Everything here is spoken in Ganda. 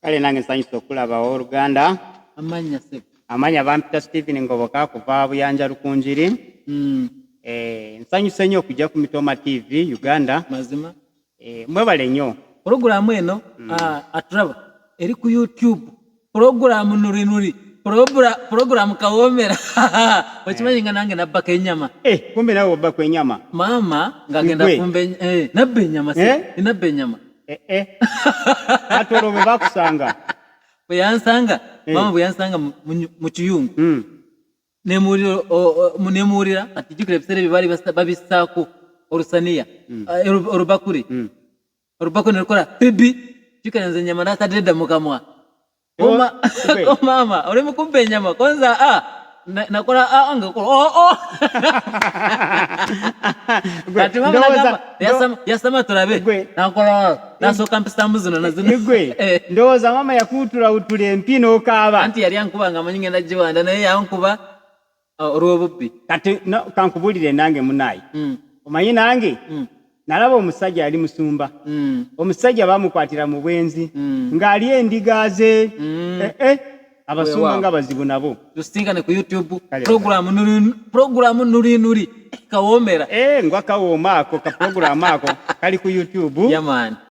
Kale nange nsanyusa okulaba Oluganda. Amanya se. Amanya bampita Stephen Ngoboka kuva Buyanja Lukunjiri. Nsanyusa nnyo okujja ku Mitoma TV Uganda. Mazima. Mwebale nnyo. Program eno aturaba eri ku YouTube. Program nuri. Program Kawomera. Wachimanyi nga nange nabaka enyama. Kumbe nawe obaka enyama. Mama ngagenda kumbe nabbe enyama se. Nabbe enyama. Atoro bwe bakusanga. Bwe yansanga, mama bwe yansanga mu kiyungu. Nemurira ati jukire ebisere bibali babisaako orusaniya. Orubakuri. Orubakuri nerukora bibi. Jukire nze nyama ndakadeda mukamwa. Mama, uri mukumbe nyama kwanza nakora ngakora Kati mama nagamba yasama turabe nakora nasoka mpisa muzino nazino ndoza mama yakutula utule mpino kaba anti yali yankuba ngamanyi ngenda jiwanda naye yankuba robubi kati kankubulire nange munayi omanyi nange nalaba omusajja ali musumba omusajja bamukwatira mu bwenzi ngali endigaze abasumba nga bazibu nabo tusinkane ku YouTube program nuri Kawomera ngwa Kawoma ako ka program ako kali ku YouTube yaman